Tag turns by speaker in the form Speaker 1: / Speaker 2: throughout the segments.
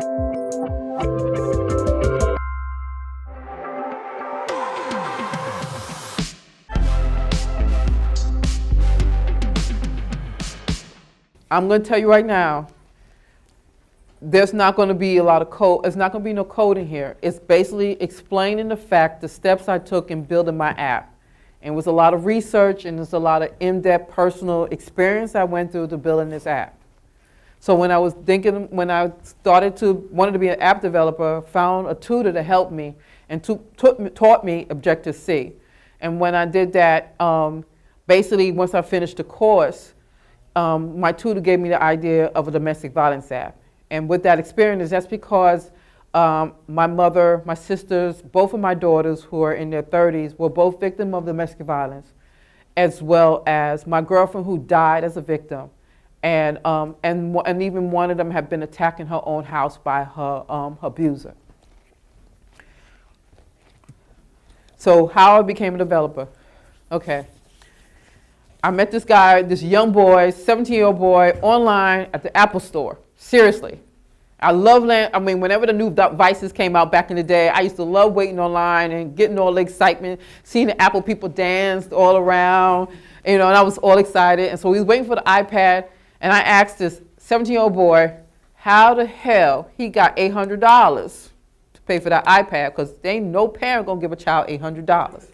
Speaker 1: I'm going to tell you right now, there's not going to be a lot of code. It's not going to be no code in here. It's basically explaining the steps I took in building my app. And it was a lot of research and there's a lot of in-depth personal experience I went through to building this app. So when I was thinking, when I wanted to be an app developer, found a tutor to help me and taught me Objective-C. And when I did that, basically once I finished the course, my tutor gave me the idea of a domestic violence app. And with that experience, that's because my mother, my sisters, both of my daughters who are in their 30s were both victims of domestic violence, as well as my girlfriend who died as a victim. And even one of them had been attacked in her own house by her abuser. So how I became a developer. Okay. I met this guy, this young boy, 17-year-old boy, online at the Apple store. Seriously. I love, whenever the new devices came out back in the day, I used to love waiting online and getting all the excitement, seeing the Apple people dance all around, and I was all excited. And so we was waiting for the iPad, and I asked this 17-year-old boy, how the hell he got $800 to pay for that iPad, because there ain't no parent gonna give a child $800.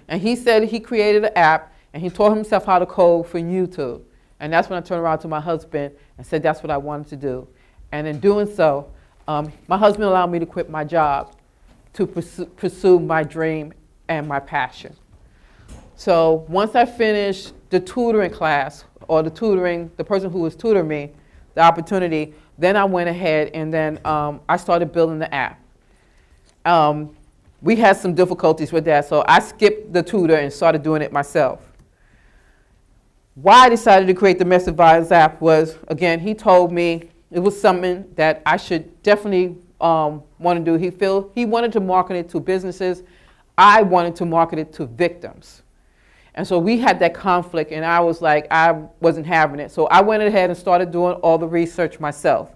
Speaker 1: And he said he created an app, and he taught himself how to code for YouTube. And that's when I turned around to my husband and said that's what I wanted to do. And in doing so, my husband allowed me to quit my job to pursue my dream and my passion. So once I finished the tutoring class, or the person who was tutoring me, the opportunity, then I went ahead and then I started building the app. We had some difficulties with that, so I skipped the tutor and started doing it myself. Why I decided to create the domestic violence app was, again, he told me it was something that I should definitely want to do. He wanted to market it to businesses. I wanted to market it to victims. And so we had that conflict, and I was like, I wasn't having it. So I went ahead and started doing all the research myself.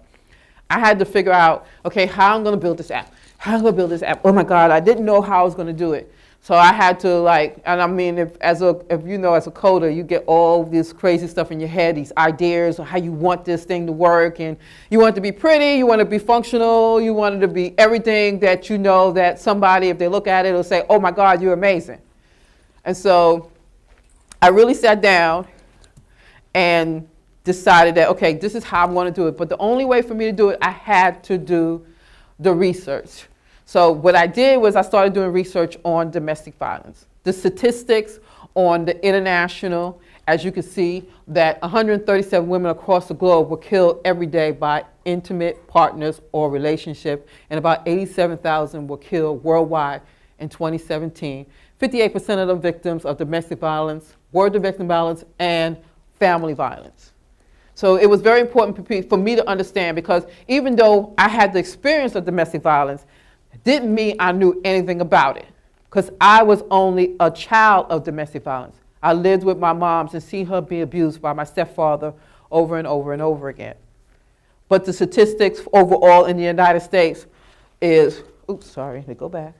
Speaker 1: I had to figure out, okay, how I'm going to build this app. How I'm going to build this app. Oh my God, I didn't know how I was going to do it. So I had to as a coder, you get all this crazy stuff in your head, these ideas of how you want this thing to work, and you want it to be pretty, you want it to be functional, you want it to be everything that that somebody, if they look at it, will say, oh my God, you're amazing. And so I really sat down and decided that, okay, this is how I'm going to do it. But the only way for me to do it, I had to do the research. So what I did was I started doing research on domestic violence. The statistics on the international, as you can see, that 137 women across the globe were killed every day by intimate partners or relationship, and about 87,000 were killed worldwide in 2017. 58% of the victims of domestic violence were domestic violence and family violence. So it was very important for me to understand, because even though I had the experience of domestic violence, it didn't mean I knew anything about it, because I was only a child of domestic violence. I lived with my moms and seen her be abused by my stepfather over and over and over again. But the statistics overall in the United States is, oops, sorry, let me go back.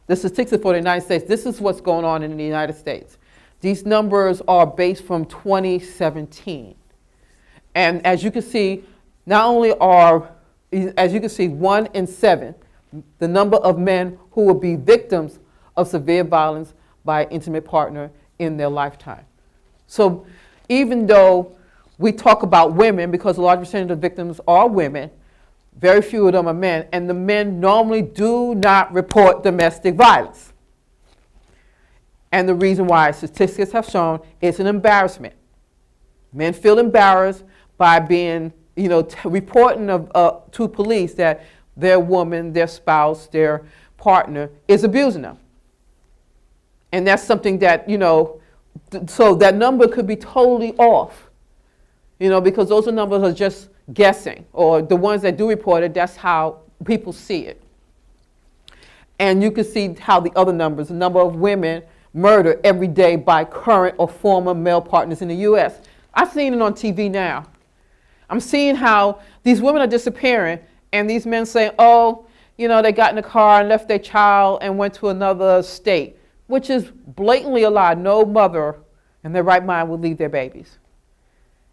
Speaker 1: The statistics for the United States, this is what's going on in the United States. These numbers are based from 2017. And as you can see, not only as you can see, 1 in 7, the number of men who will be victims of severe violence by an intimate partner in their lifetime. So even though we talk about women, because a large percentage of the victims are women, very few of them are men, and the men normally do not report domestic violence. And the reason why statistics have shown it's an embarrassment. Men feel embarrassed by being, reporting to police that their woman, their spouse, their partner is abusing them. And that's something that, so that number could be totally off, because those numbers are just guessing, or the ones that do report it, that's how people see it. And you can see how the other numbers, the number of women murdered every day by current or former male partners in the U.S. I've seen it on TV now. I'm seeing how these women are disappearing, and these men say, oh, you know, they got in the car and left their child and went to another state, which is blatantly a lie. No mother in their right mind would leave their babies.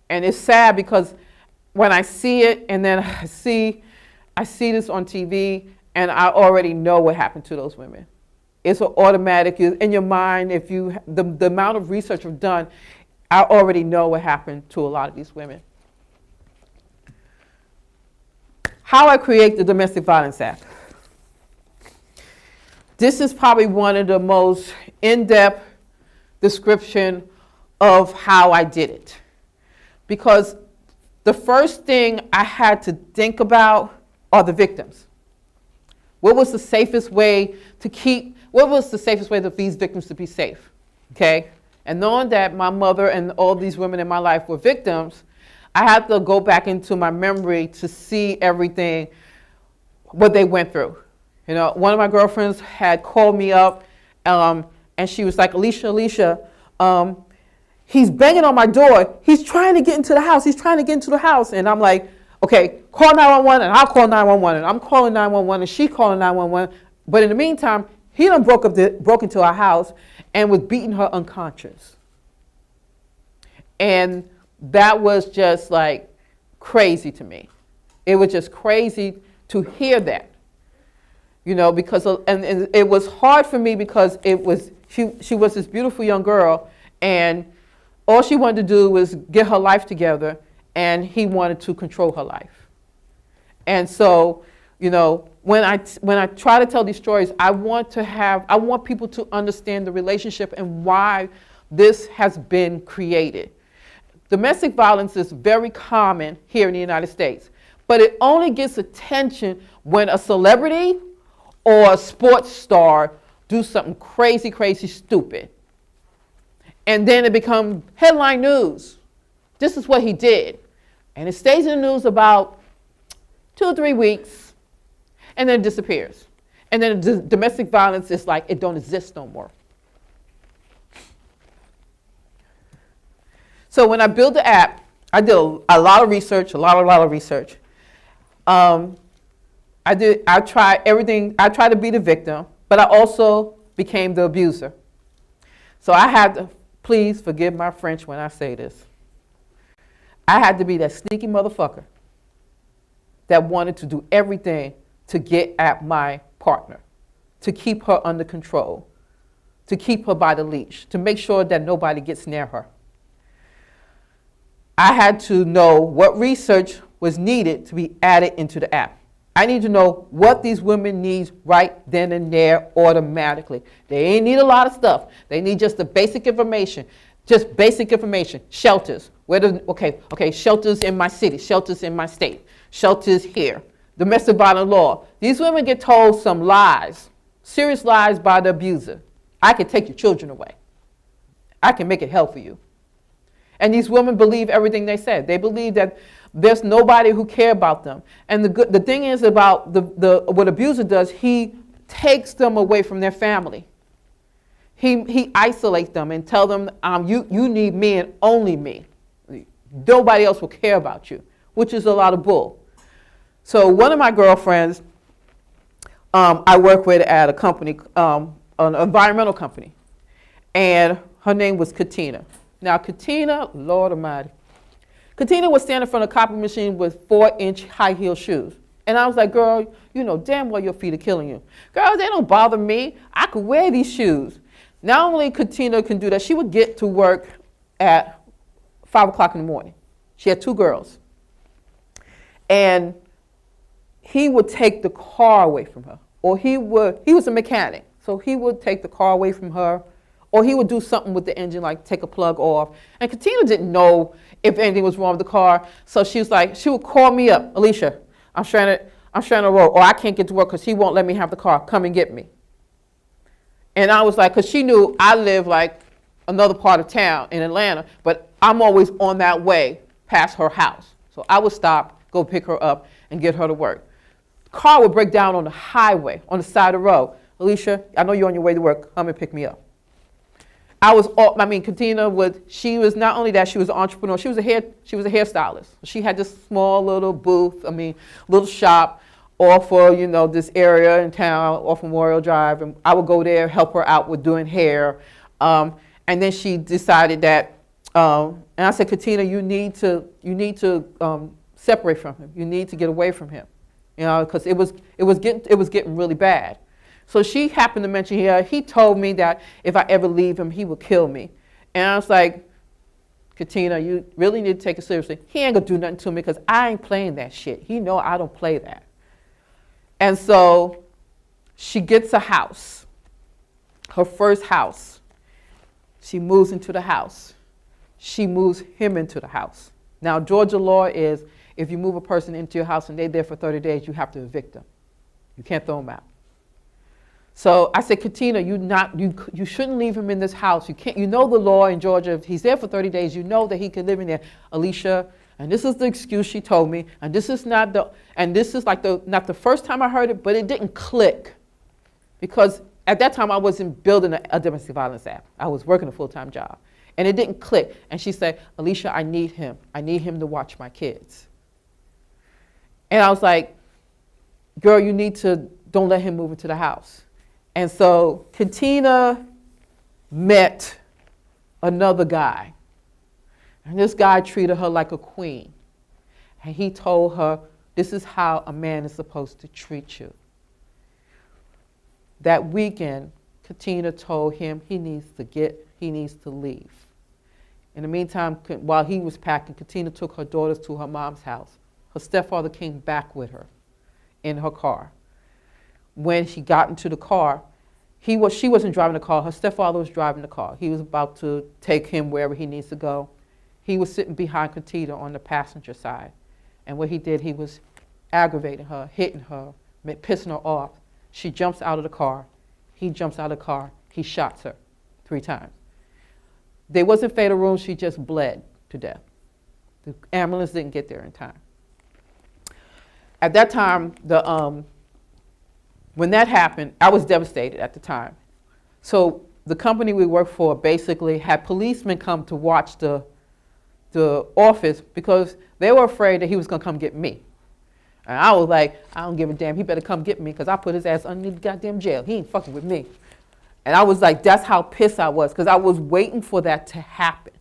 Speaker 1: And it's sad because when I see it and then I see this on TV and I already know what happened to those women. It's an automatic, in your mind, if you, the amount of research I've done, I already know what happened to a lot of these women. How I create the Domestic Violence Act. This is probably one of the most in-depth description of how I did it. Because the first thing I had to think about are the victims. What was the safest way to keep, what was the safest way for these victims to be safe, okay? And knowing that my mother and all these women in my life were victims, I had to go back into my memory to see everything, what they went through. You know, one of my girlfriends had called me up and she was like, Alicia, he's banging on my door. He's trying to get into the house. He's trying to get into the house. And I'm like, okay, call 911 and I'll call 911. And I'm calling 911 and she's calling 911. But in the meantime, he done broke into our house and was beating her unconscious. And that was just like crazy to me. It was just crazy to hear that. You know, because, and it was hard for me because it was, she was this beautiful young girl and all she wanted to do was get her life together and he wanted to control her life. And so, you know, when I try to tell these stories, I want people to understand the relationship and why this has been created. Domestic violence is very common here in the United States, but it only gets attention when a celebrity or a sports star do something crazy, crazy stupid. And then it becomes headline news. This is what he did. And it stays in the news about 2 or 3 weeks, and then it disappears. And then domestic violence is like it don't exist no more. So when I built the app, I did a lot of research, a lot of research. I tried everything. I tried to be the victim, but I also became the abuser. So I had to, please forgive my French when I say this. I had to be that sneaky motherfucker that wanted to do everything to get at my partner, to keep her under control, to keep her by the leash, to make sure that nobody gets near her. I had to know what research was needed to be added into the app. I need to know what these women need right then and there automatically. They ain't need a lot of stuff. They need just the basic information. Just basic information. Shelters. Okay, shelters in my city, shelters in my state, shelters here. Domestic violence law. These women get told some lies, serious lies by the abuser. I can take your children away. I can make it hell for you. And these women believe everything they said. They believe that there's nobody who cares about them. And the thing is about what abuser does, he takes them away from their family. He isolates them and tells them, you need me and only me. Nobody else will care about you, which is a lot of bull. So one of my girlfriends I work with at a company, an environmental company, and her name was Katina. Now Katina, Lord Almighty, Katina was standing in front of a copy machine with 4-inch high heel shoes. And I was like, girl, you know damn well your feet are killing you. Girl, they don't bother me. I could wear these shoes. Not only Katina can do that, she would get to work at 5 o'clock in the morning. She had 2 girls. And he would take the car away from her. Or he was a mechanic, so he would take the car away from her. Or he would do something with the engine, like take a plug off. And Katina didn't know if anything was wrong with the car. So she was like, she would call me up, Alicia, I'm trying to roll, or I can't get to work because he won't let me have the car. Come and get me. And I was like, because she knew I live like another part of town in Atlanta, but I'm always on that way past her house. So I would stop, go pick her up, and get her to work. The car would break down on the highway, on the side of the road. Alicia, I know you're on your way to work. Come and pick me up. Katina she was not only that, she was an entrepreneur. She was a hairstylist. She had this small little booth, little shop off of, this area in town, off Memorial Drive, and I would go there, help her out with doing hair. And then she decided that, and I said, Katina, you need to separate from him. You need to get away from him, because it was getting really bad. So she happened to mention here, he told me that if I ever leave him, he would kill me. And I was like, Katina, you really need to take it seriously. He ain't gonna do nothing to me because I ain't playing that shit. He know I don't play that. And so she gets a house, her first house. She moves into the house. She moves him into the house. Now, Georgia law is if you move a person into your house and they're there for 30 days, you have to evict them. You can't throw them out. So I said, Katina, you shouldn't leave him in this house. You know the law in Georgia. If he's there for 30 days, you know that he can live in there. Alicia, and this is the excuse she told me, and this is not the first time I heard it, but it didn't click. Because at that time I wasn't building a domestic violence app. I was working a full-time job. And it didn't click. And she said, Alicia, I need him. I need him to watch my kids. And I was like, girl, don't let him move into the house. And so Katina met another guy. And this guy treated her like a queen. And he told her, this is how a man is supposed to treat you. That weekend, Katina told him he needs to leave. In the meantime, while he was packing, Katina took her daughters to her mom's house. Her stepfather came back with her in her car. When she got into the car, she wasn't driving the car. Her stepfather was driving the car. He was about to take him wherever he needs to go. He was sitting behind Katina on the passenger side. And what he did, he was aggravating her, hitting her, pissing her off. She jumps out of the car. He jumps out of the car. He shots her 3 times. There wasn't fatal wounds. She just bled to death. The ambulance didn't get there in time. At that time, when that happened, I was devastated at the time. So the company we worked for basically had policemen come to watch the office because they were afraid that he was going to come get me. And I was like, I don't give a damn. He better come get me because I put his ass underneath the goddamn jail. He ain't fucking with me. And I was like, that's how pissed I was because I was waiting for that to happen.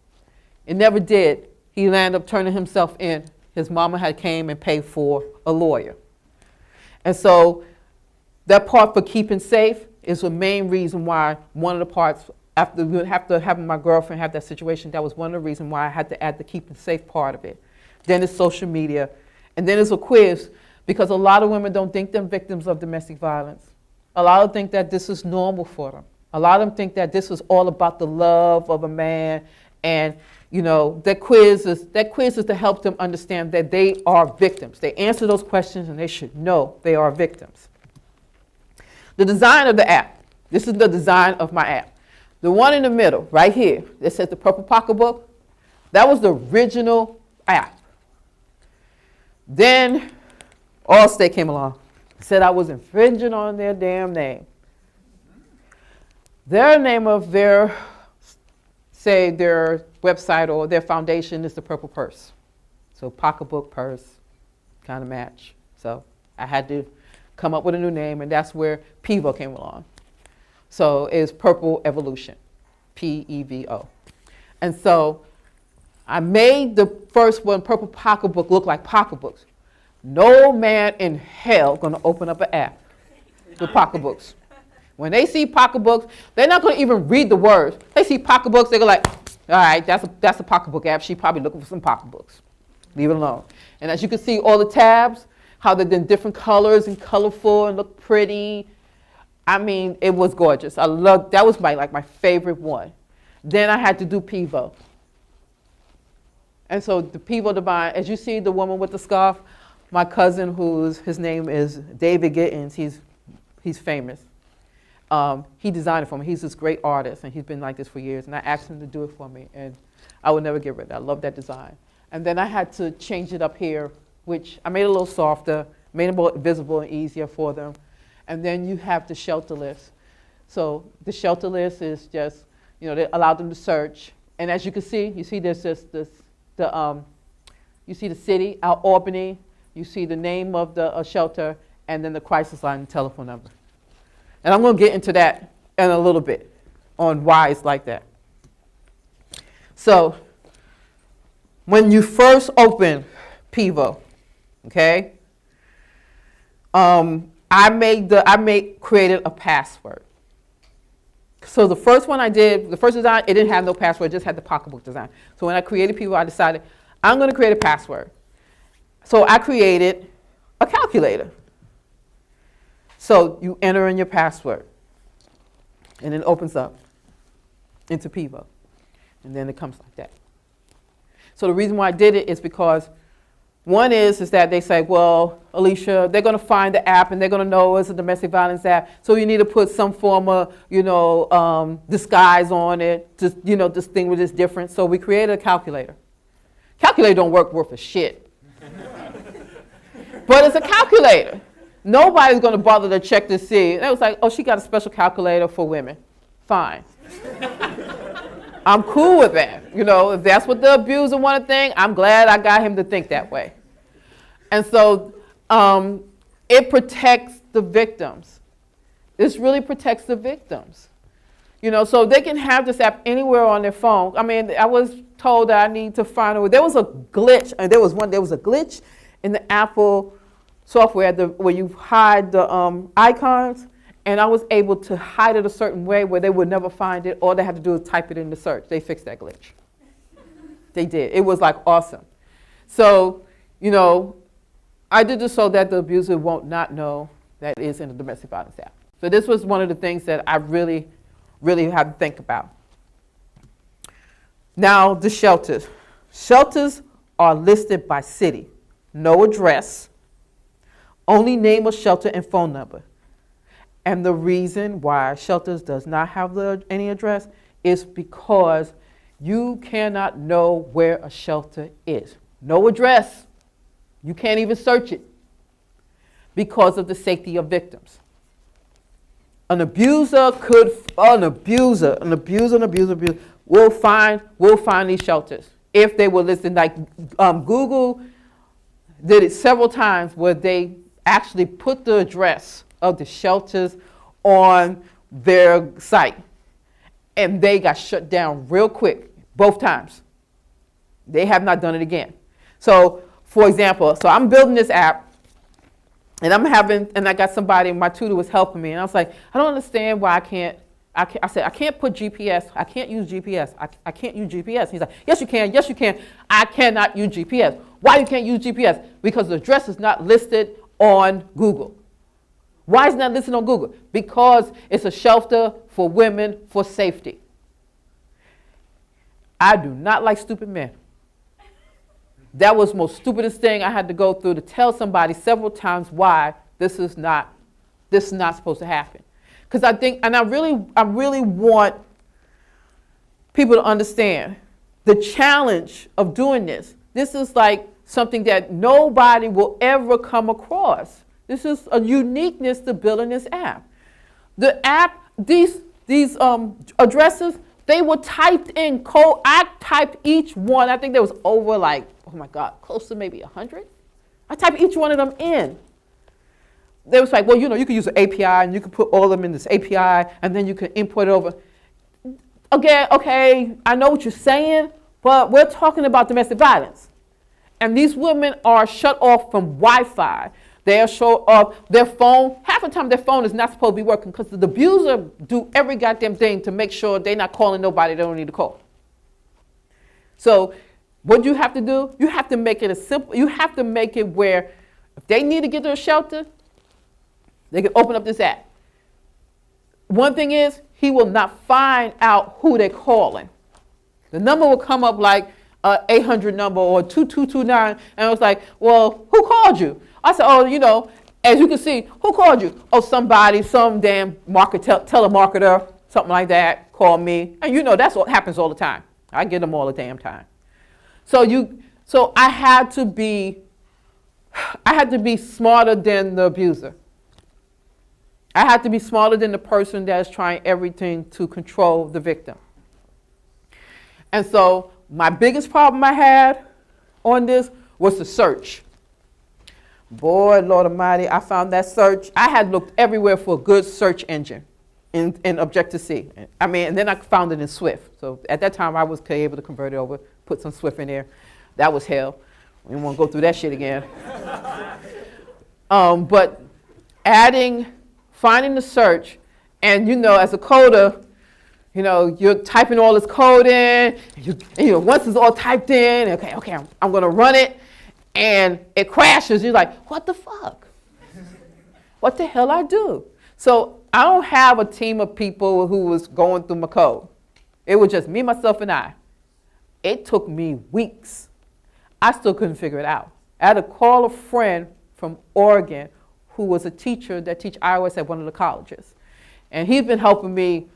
Speaker 1: It never did. He landed up turning himself in. His mama had came and paid for a lawyer. And so that part for keeping safe is the main reason why one of the parts, after having my girlfriend have that situation, that was one of the reasons why I had to add the keeping safe part of it. Then it's social media. And then it's a quiz because a lot of women don't think they're victims of domestic violence. A lot of them think that this is normal for them. A lot of them think that this is all about the love of a man. And, that quiz is to help them understand that they are victims. They answer those questions and they should know they are victims. The design of the app. This is the design of my app. The one in the middle, right here, that says the Purple Pocketbook, that was the original app. Then Allstate came along, said I was infringing on their damn name. Their name of their website or their foundation is the Purple Purse. So pocketbook, purse, kind of match. So I had to come up with a new name, and that's where PEVO came along. So it's Purple Evolution, PEVO. And so I made the first one, Purple Pocketbook, look like pocketbooks. No man in hell gonna open up an app with pocketbooks. When they see pocketbooks, they're not gonna even read the words. They see pocketbooks, they go like, all right, that's a pocketbook app. She's probably looking for some pocketbooks. Leave it alone. And as you can see, all the tabs, how they're in different colors and colorful and look pretty. I mean, it was gorgeous. I loved, that was my favorite one. Then I had to do PEVO. And so the PEVO divine, as you see the woman with the scarf, my cousin his name is David Gittins, he's famous. He designed it for me. He's this great artist and he's been like this for years, and I asked him to do it for me and I would never get rid of it. I love that design. And then I had to change it up here, which I made it a little softer, made it more visible and easier for them. And then you have the shelter list. So the shelter list is just, they allow them to search. And as you can see, you see there's just you see the city, Albany, you see the name of the shelter, and then the crisis line and telephone number. And I'm going to get into that in a little bit on why it's like that. So when you first open Pivo, okay, I created a password. So the first one I did, the first design, it didn't have no password, it just had the pocketbook design. So when I created Pivo, I decided I'm going to create a password. So I created a calculator. So you enter in your password, and it opens up into Pivo, and then it comes like that. So the reason why I did it is because one is that they say, well, Alicia, they're going to find the app and they're going to know it's a domestic violence app. So you need to put some form of, disguise on it to, distinguish it's different. So we created a calculator. Calculator don't work worth a shit. But it's a calculator. Nobody's going to bother to check to see. And it was like, oh, she got a special calculator for women. Fine. I'm cool with that. If that's what the abuser want to think, I'm glad I got him to think that way. And so it protects the victims. This really protects the victims. So they can have this app anywhere on their phone. I mean, I was told that I need to find a way. There was a glitch, and there was a glitch in the Apple software where you hide the icons. And I was able to hide it a certain way where they would never find it. All they had to do is type it in the search. They fixed that glitch. They did. It was like awesome. So, I did this so that the abuser won't not know that it is in the domestic violence app. So this was one of the things that I really, really had to think about. Now, the shelters. Shelters are listed by city. No address. Only name of shelter and phone number. And the reason why shelters does not have any address is because you cannot know where a shelter is. No address. You can't even search it because of the safety of victims. An abuser will find these shelters if they were listed. Like Google did it several times where they actually put the address of the shelters on their site, and they got shut down real quick both times. They have not done it again. So, for example, I'm building this app, and I got somebody, my tutor was helping me, and I was like, I don't understand why I said, I can't put GPS, I can't use GPS, I can't use GPS. He's like, yes you can, I cannot use GPS. Why you can't use GPS? Because the address is not listed on Google. Why is it not listed on Google? Because it's a shelter for women for safety. I do not like stupid men. That was the most stupidest thing I had to go through to tell somebody several times why this is not supposed to happen. Because I think, and I really want people to understand the challenge of doing this. This is like something that nobody will ever come across. This is a uniqueness to building this app. The app, these addresses, they were typed in code. I typed each one. I think there was over like, oh my God, close to maybe 100. I typed each one of them in. They was like, well, you can use an API and you can put all of them in this API and then you can import it over. Again, okay, I know what you're saying, but we're talking about domestic violence. And these women are shut off from Wi-Fi. They are shut off their phone. Half the time their phone is not supposed to be working because the abuser do every goddamn thing to make sure they're not calling nobody they don't need to call. So what you have to do, you have to make it you have to make it where if they need to get to a shelter, they can open up this app. One thing is, he will not find out who they're calling. The number will come up like 800 number or 2229, and it was like, well, who called you? I said, oh, as you can see, who called you? Oh, somebody, some damn telemarketer, something like that, called me. And that's what happens all the time. I get them all the damn time. So I had to be smarter than the abuser. I had to be smarter than the person that's trying everything to control the victim. And so my biggest problem I had on this was the search. Boy, Lord Almighty, I found that search. I had looked everywhere for a good search engine in Objective-C. I mean, and then I found it in Swift. So at that time, I was able to convert it over, put some Swift in there. That was hell. We didn't want to go through that shit again. But finding the search, and as a coder, you're typing all this code in, and once it's all typed in, okay, I'm going to run it, and it crashes. You're like, what the fuck? What the hell I do? So I don't have a team of people who was going through my code. It was just me, myself, and I. It took me weeks. I still couldn't figure it out. I had to call a friend from Oregon who was a teacher that teach iOS at one of the colleges. And he's been helping me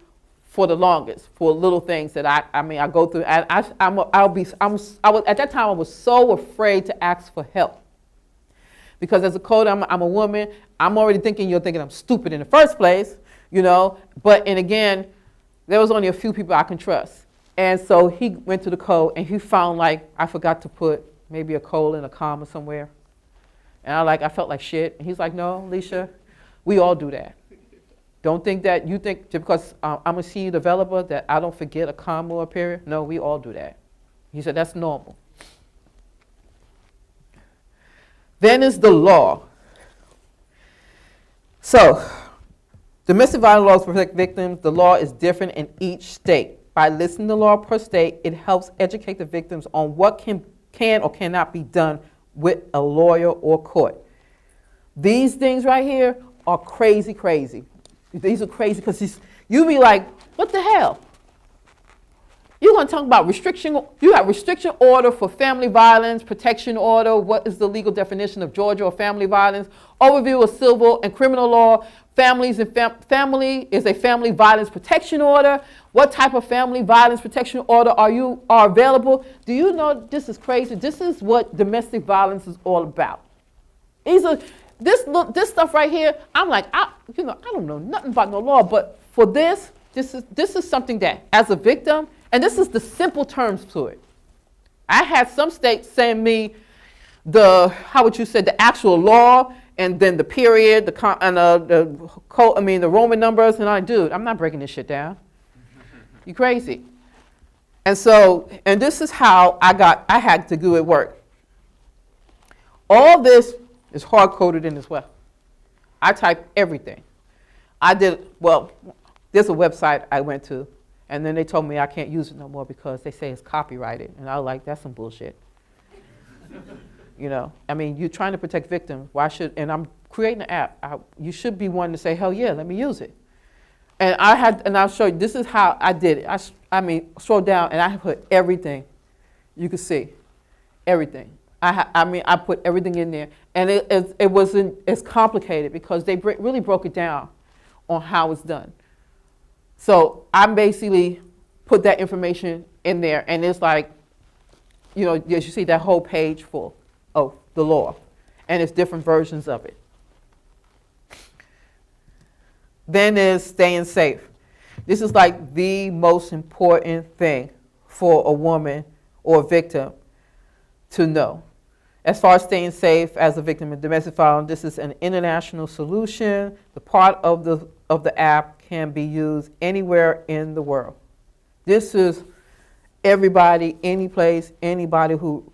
Speaker 1: for the longest, for little things that I go through. And at that time, I was so afraid to ask for help. Because as a coder, I'm a woman. I'm already thinking you're thinking I'm stupid in the first place, But, and again, there was only a few people I can trust. And so he went to the code, and he found, I forgot to put maybe a colon, a comma somewhere. And I felt like shit. And he's like, no, Alicia, we all do that. Don't think that you think just because I'm a senior developer that I don't forget a comma or a period. No, we all do that. He said, that's normal. Then is the law. So, domestic violence laws protect victims. The law is different in each state. By listening to the law per state, it helps educate the victims on what can or cannot be done with a lawyer or court. These things right here are crazy, crazy. These are crazy because you be like, what the hell? You're going to talk about restriction. You have restriction order for family violence, protection order. What is the legal definition of Georgia or family violence? Overview of civil and criminal law. Families and family is a family violence protection order. What type of family violence protection order are available? Do you know this is crazy? This is what domestic violence is all about. This stuff right here, I'm like, I don't know nothing about no law, but for this is something that, as a victim, and this is the simple terms to it. I had some states send me the actual law, and then the period, the Roman numbers, and dude, I'm not breaking this shit down. You crazy. And so, and this is how I had to do it work. All this is hard-coded in as well. I type everything. there's a website I went to, and then they told me I can't use it no more because they say it's copyrighted. And I was like, that's some bullshit. You're trying to protect victims. And I'm creating an app. You should be one to say, hell yeah, let me use it. And I'll show you, this is how I did it. Scroll down, and I put everything. You can see everything. I put everything in there. And it wasn't as complicated because they really broke it down on how it's done. So I basically put that information in there, and it's like, as you see that whole page full of the law, and it's different versions of it. Then there's staying safe. This is like the most important thing for a woman or a victim to know. As far as staying safe as a victim of domestic violence, this is an international solution. The part of the app can be used anywhere in the world. This is everybody, any place, anybody who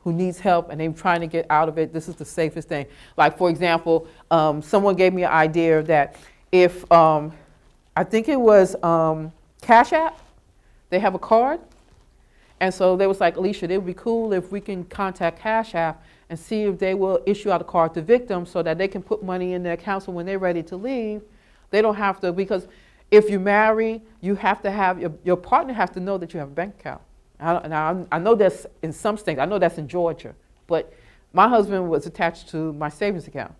Speaker 1: needs help and they're trying to get out of it. This is the safest thing. Like, for example, someone gave me an idea that if, I think it was Cash App, they have a card. And so they was like, Alicia, it would be cool if we can contact Cash App and see if they will issue out a card to victims so that they can put money in their account so when they're ready to leave, they don't have to, because if you marry, you have to have, your partner has to know that you have a bank account. I know that's in some states, I know that's in Georgia, but my husband was attached to my savings account.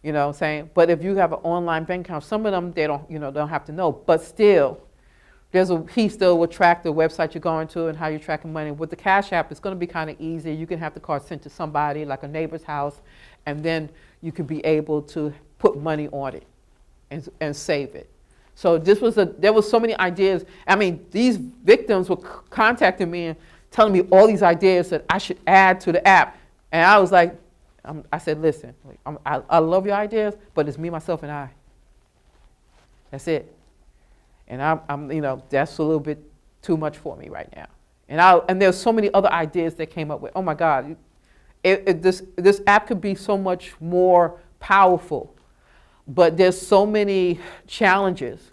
Speaker 1: You know what I'm saying? But if you have an online bank account, some of them, they don't, don't have to know, but still, he still will track the website you're going to and how you're tracking money. With the Cash App, it's going to be kind of easy. You can have the card sent to somebody, like a neighbor's house, and then you could be able to put money on it and save it. So there was so many ideas. These victims were contacting me and telling me all these ideas that I should add to the app. And I was like, I said, listen, I love your ideas, but it's me, myself, and I. That's it. And that's a little bit too much for me right now. And there's so many other ideas that came up with. Oh my God, this app could be so much more powerful, but there's so many challenges.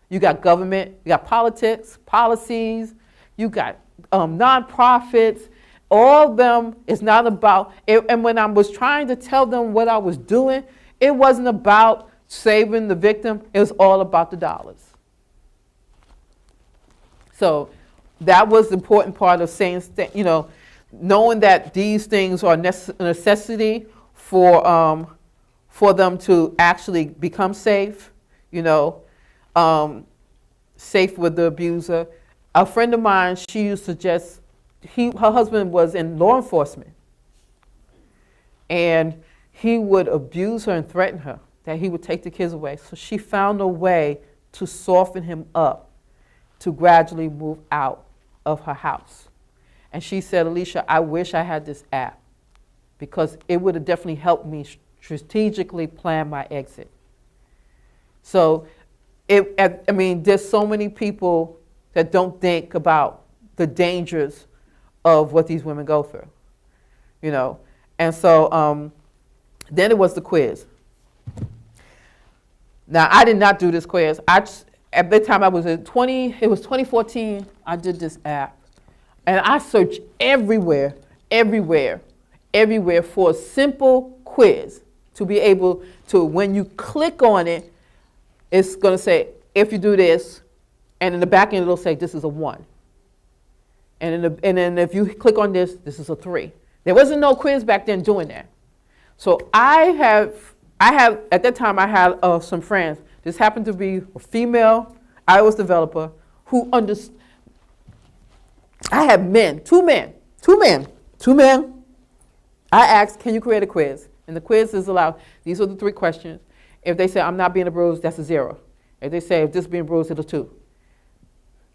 Speaker 1: You got government, you got politics, policies, you got nonprofits. All of them is not about, and when I was trying to tell them what I was doing, it wasn't about saving the victim, it was all about the dollars. So that was the important part of saying, knowing that these things are a necessity for them to actually become safe, safe with the abuser. A friend of mine, she used to just, her husband was in law enforcement, and he would abuse her and threaten her that he would take the kids away. So she found a way to soften him up, to gradually move out of her house. And she said, Alicia, I wish I had this app, because it would have definitely helped me strategically plan my exit. So, there's so many people that don't think about the dangers of what these women go through, And so then it was the quiz. Now, I did not do this quiz. At the time I was it was 2014, I did this app. And I searched everywhere for a simple quiz to be able to, when you click on it, it's going to say, if you do this, and in the back end it'll say, this is a 1. And then if you click on this, this is a 3. There wasn't no quiz back then doing that. So I have, at that time I had some friends. This happened to be a female iOS developer who understood. I had two men. I asked, can you create a quiz? And the quiz is allowed. These are the 3 questions. If they say, I'm not being bruised, that's a 0. If they say, if this is being bruised, it's a 2.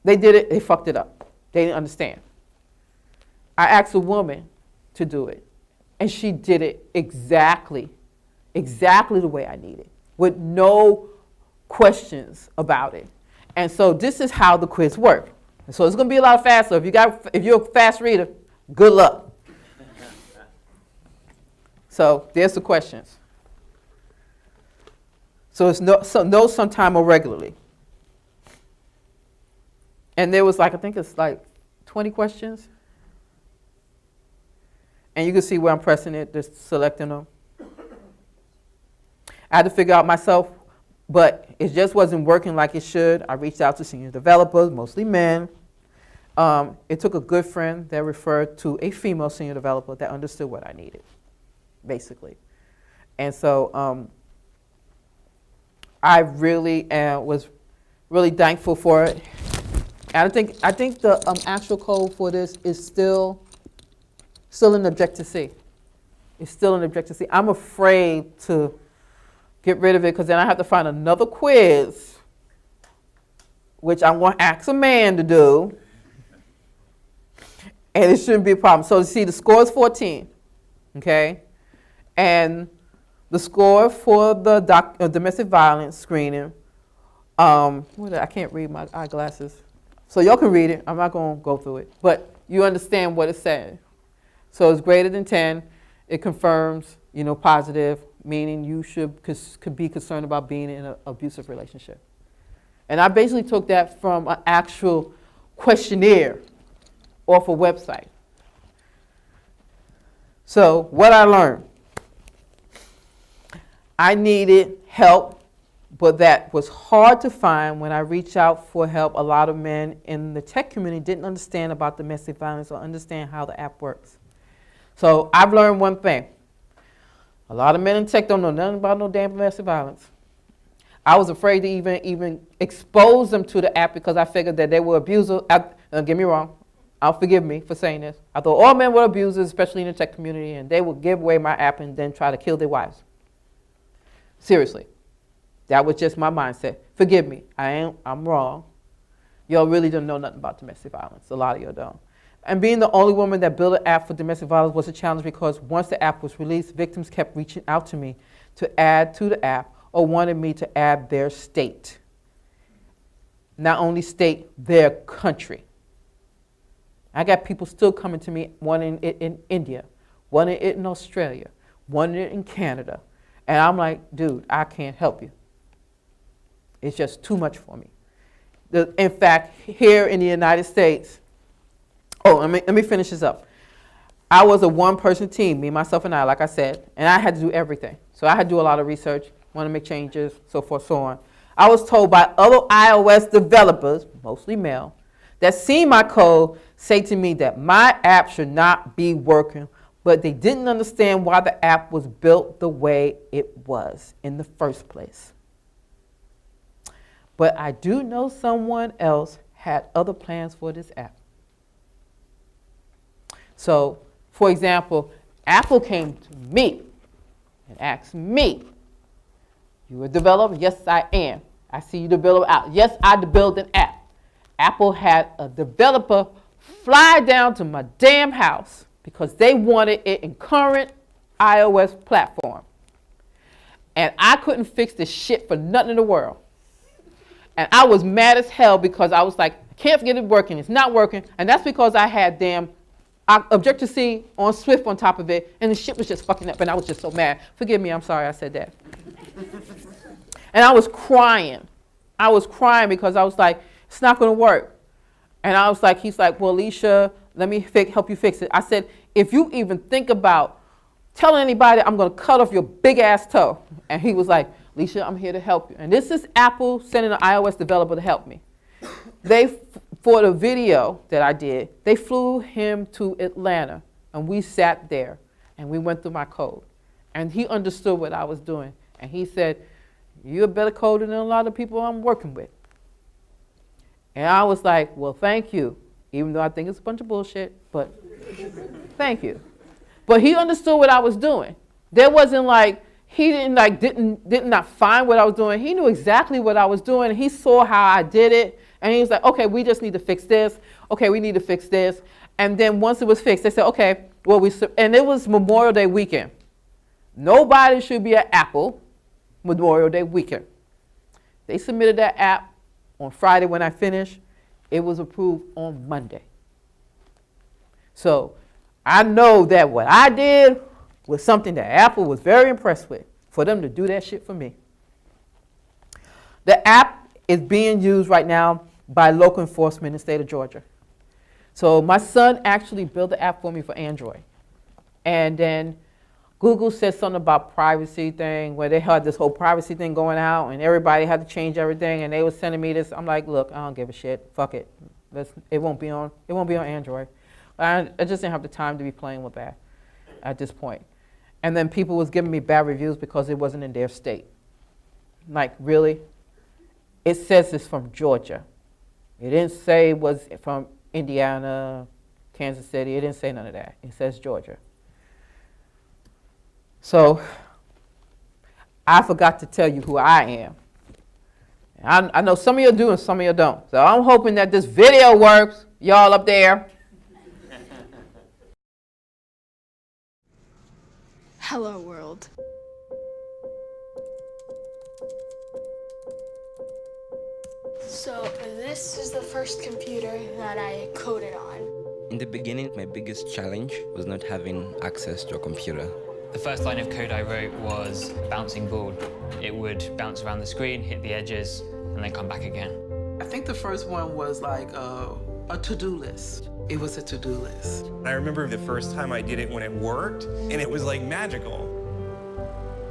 Speaker 1: They did it, they fucked it up. They didn't understand. I asked a woman to do it, and she did it exactly the way I needed, with no questions about it. And so this is how the quiz worked. And so it's going to be a lot faster. If you're a fast reader, good luck. So there's the questions. So it's no, sometime, or regularly. And there was I think it's 20 questions. And you can see where I'm pressing it, just selecting them. I had to figure out myself, but it just wasn't working like it should. I reached out to senior developers, mostly men. It took a good friend that referred to a female senior developer that understood what I needed, basically. And so I really was really thankful for it. And I think the actual code for this is still in Objective-C. It's still in Objective-C. I'm afraid to get rid of it, because then I have to find another quiz, which I'm going to ask a man to do, and it shouldn't be a problem. So you see, the score is 14, okay? And the score for the domestic violence screening, I can't read my eyeglasses. So y'all can read it. I'm not going to go through it. But you understand what it's saying. So it's greater than 10. It confirms, positive, meaning you could be concerned about being in an abusive relationship. And I basically took that from an actual questionnaire off a website. So what I learned, I needed help, but that was hard to find. When I reached out for help, a lot of men in the tech community didn't understand about domestic violence or understand how the app works. So I've learned one thing. A lot of men in tech don't know nothing about no damn domestic violence. I was afraid to even expose them to the app, because I figured that they were abusers. Don't get me wrong. Forgive me for saying this. I thought all men were abusers, especially in the tech community, and they would give away my app and then try to kill their wives. Seriously. That was just my mindset. Forgive me. I'm wrong. Y'all really don't know nothing about domestic violence. A lot of y'all don't. And being the only woman that built an app for domestic violence was a challenge because once the app was released, victims kept reaching out to me to add to the app or wanted me to add their state. Not only state, their country. I got people still coming to me wanting it in India, wanting it in Australia, wanting it in Canada. And I'm like, dude, I can't help you. It's just too much for me. In fact, here in the United States, let me finish this up. I was a one-person team, me, myself, and I, like I said, and I had to do everything. So I had to do a lot of research, want to make changes, so forth, so on. I was told by other iOS developers, mostly male, that seen my code say to me that my app should not be working, but they didn't understand why the app was built the way it was in the first place. But I do know someone else had other plans for this app. So, for example, Apple came to me and asked me, you a developer? Yes, I am. I see you develop out. Yes, I built an app. Apple had a developer fly down to my damn house because they wanted it in current iOS platform. And I couldn't fix this shit for nothing in the world. And I was mad as hell because I was like, I can't get it working. It's not working. And that's because I had damn Objective-C on Swift on top of it. And the shit was just fucking up. And I was just so mad. Forgive me. I'm sorry I said that. And I was crying. I was crying because I was like, it's not going to work. And I was like, he's like, well, Alicia, let me help you fix it. I said, if you even think about telling anybody I'm going to cut off your big ass toe. And he was like, Alicia, I'm here to help you. And this is Apple sending an iOS developer to help me. For the video that I did, they flew him to Atlanta. And we sat there and we went through my code. And he understood what I was doing. And he said, you're a better coder than a lot of people I'm working with. And I was like, well, thank you. Even though I think it's a bunch of bullshit, but thank you. But he understood what I was doing. There wasn't like, he did not find what I was doing. He knew exactly what I was doing. He saw how I did it. And he was like, okay, we just need to fix this. Okay, we need to fix this. And then once it was fixed, they said, okay, well, and it was Memorial Day weekend. Nobody should be at Apple Memorial Day weekend. They submitted that app on Friday when I finished. It was approved on Monday. So I know that what I did was something that Apple was very impressed with, for them to do that shit for me. The app is being used right now by local enforcement in the state of Georgia. So my son actually built the app for me for Android. And then Google said something about privacy thing, where they had this whole privacy thing going out and everybody had to change everything, and they were sending me this. I'm like, look, I don't give a shit. Fuck it. It won't be on Android. I just didn't have the time to be playing with that at this point. And then people was giving me bad reviews because it wasn't in their state. Like, really? It says it's from Georgia. It didn't say it was from Indiana, Kansas City. It didn't say none of that. It says Georgia. So I forgot to tell you who I am. I know some of you do and some of you don't. So I'm hoping that this video works, y'all up there.
Speaker 2: Hello, world. So this is the first computer that I coded on.
Speaker 3: In the beginning, my biggest challenge was not having access to a computer.
Speaker 4: The first line of code I wrote was bouncing ball. It would bounce around the screen, hit the edges, and then come back again.
Speaker 5: I think the first one was like a to-do list. It was a to-do list.
Speaker 6: I remember the first time I did it when it worked, and it was like magical.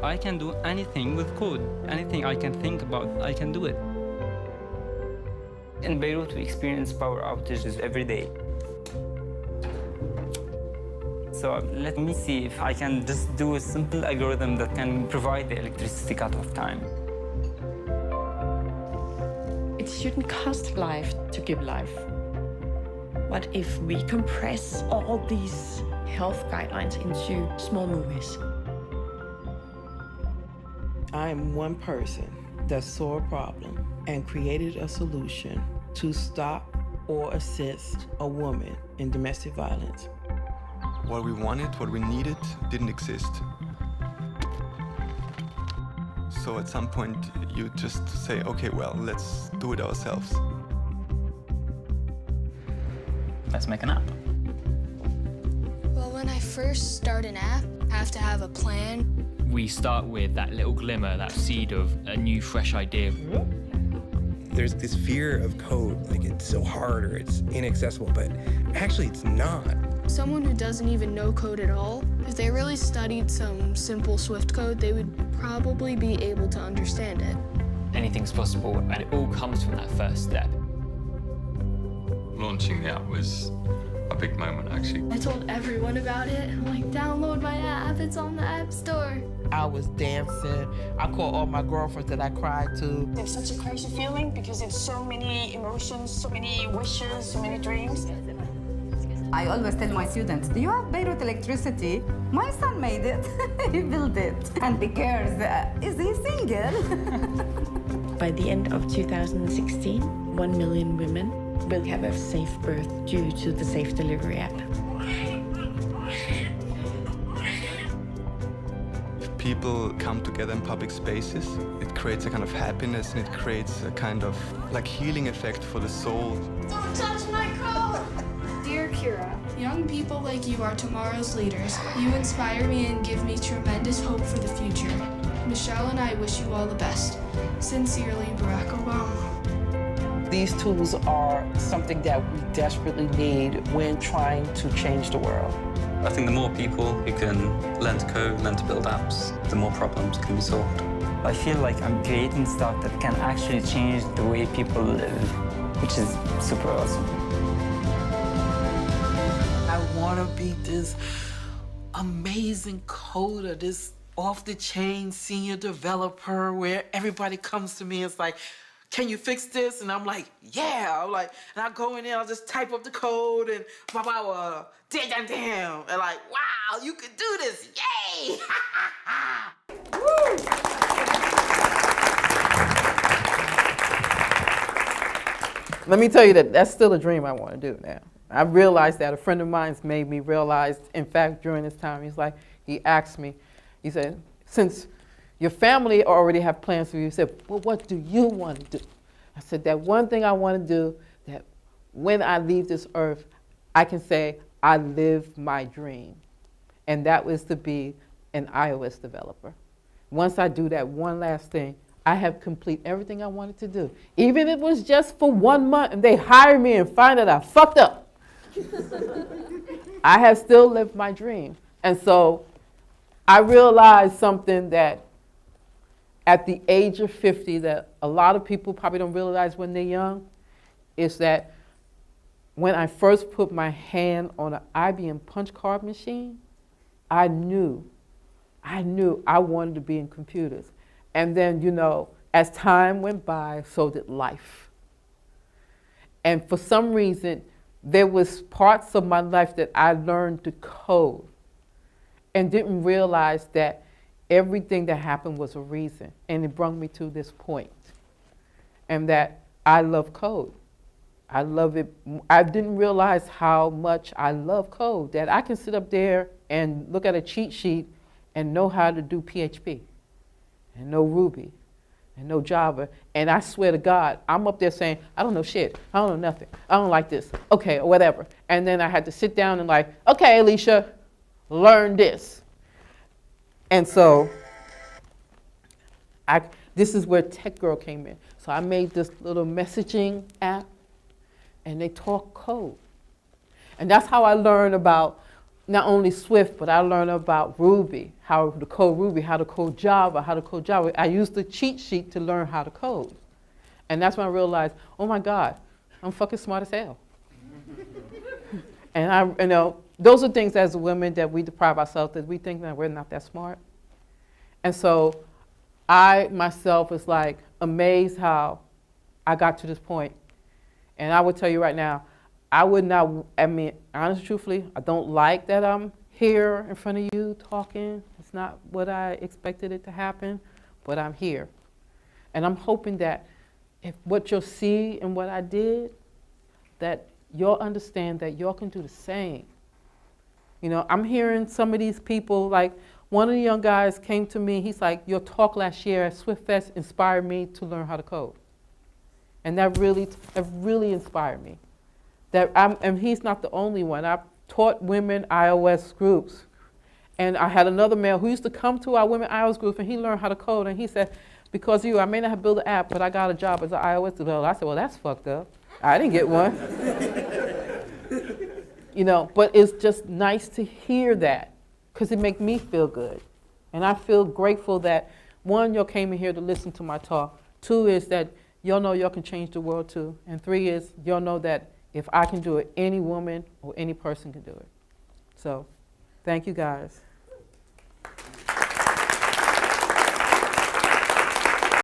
Speaker 7: I can do anything with code. Anything I can think about, I can do it. In Beirut, we experience power outages every day. So let me see if I can just do a simple algorithm that can provide the electricity cutoff time.
Speaker 8: It shouldn't cost life to give life. What if we compress all these health guidelines into small movies?
Speaker 5: I'm one person that saw a problem and created a solution to stop or assist a woman in domestic violence.
Speaker 9: What we wanted, what we needed, didn't exist. So at some point, you just say, okay, well, let's do it ourselves.
Speaker 7: Let's make an app.
Speaker 2: Well, when I first start an app, I have to have a plan.
Speaker 4: We start with that little glimmer, that seed of a new, fresh idea.
Speaker 6: There's this fear of code, like it's so hard or it's inaccessible, but actually it's not.
Speaker 2: Someone who doesn't even know code at all, if they really studied some simple Swift code, they would probably be able to understand it.
Speaker 4: Anything's possible, and it all comes from that first step.
Speaker 10: Launching the app was a big moment, actually.
Speaker 2: I told everyone about it. I'm like, download my app, it's on the App Store.
Speaker 5: I was dancing. I called all my girlfriends that I cried to.
Speaker 11: It's such a crazy feeling because it's so many emotions, so many wishes, so many dreams.
Speaker 12: I always tell my students, do you have Beirut electricity? My son made it, he built it. And because, is he single?
Speaker 8: By the end of 2016, 1 million women will have a safe birth due to the Safe Delivery app.
Speaker 9: If people come together in public spaces, it creates a kind of happiness and it creates a kind of like healing effect for the soul.
Speaker 2: Don't touch my code! Dear Kira, young people like you are tomorrow's leaders. You inspire me and give me tremendous hope for the future. Michelle and I wish you all the best. Sincerely, Barack Obama.
Speaker 5: These tools are something that we desperately need when trying to change the world.
Speaker 7: I think the more people who can learn to code, learn to build apps, the more problems can be solved. I feel like I'm creating stuff that can actually change the way people live, which is super awesome.
Speaker 5: I want to be this amazing coder, this off-the-chain senior developer where everybody comes to me and it's like, can you fix this? And I'm like, yeah. I'm like, and I go in there, I'll just type up the code and blah, blah, blah, damn, damn. And like, wow, you can do this, yay! Woo!
Speaker 1: Let me tell you that that's still a dream I want to do now. I realized that a friend of mine's made me realize, in fact, during this time, he asked me, he said, since your family already have plans for you, he said, well, what do you want to do? I said, that one thing I want to do, that when I leave this earth, I can say, I lived my dream. And that was to be an iOS developer. Once I do that one last thing, I have complete everything I wanted to do. Even if it was just for 1 month and they hire me and find out I fucked up. I have still lived my dream. And so I realized something that at the age of 50 that a lot of people probably don't realize when they're young, is that when I first put my hand on an IBM punch card machine, I knew I wanted to be in computers. And then, you know, as time went by, so did life. And for some reason, there was parts of my life that I learned to code and didn't realize that everything that happened was a reason. And it brought me to this point. And that I love code. I love it. I didn't realize how much I love code, that I can sit up there and look at a cheat sheet and know how to do PHP and know Ruby and know Java. And I swear to God, I'm up there saying, I don't know shit. I don't know nothing. I don't like this. Okay, or whatever. And then I had to sit down and like, okay, Alicia, learn this. And so this is where Tech Girl came in. So I made this little messaging app and they talk code. And that's how I learned about not only Swift, but I learned about Ruby, how to code Ruby, how to code Java, how to code Java. I used the cheat sheet to learn how to code. And that's when I realized, oh my God, I'm fucking smart as hell. And you know, those are things as women that we deprive ourselves, that we think that we're not that smart. And so I myself was like amazed how I got to this point. And I would tell you right now, I would not, I mean, honestly, truthfully, I don't like that I'm here in front of you talking. It's not what I expected it to happen, but I'm here. And I'm hoping that if what you'll see in what I did, that y'all understand that y'all can do the same. You know, I'm hearing some of these people, like one of the young guys came to me, he's like, your talk last year at SwiftFest inspired me to learn how to code. And that really inspired me. And he's not the only one. I've taught women iOS groups. And I had another male who used to come to our women iOS group, and he learned how to code. And he said, because of you, I may not have built an app, but I got a job as an iOS developer. I said, well, that's fucked up. I didn't get one. You know, but it's just nice to hear that, because it makes me feel good. And I feel grateful that, one, y'all came in here to listen to my talk. 2 is that y'all know y'all can change the world too. And 3 is y'all know that if I can do it, any woman or any person can do it. So, thank you guys.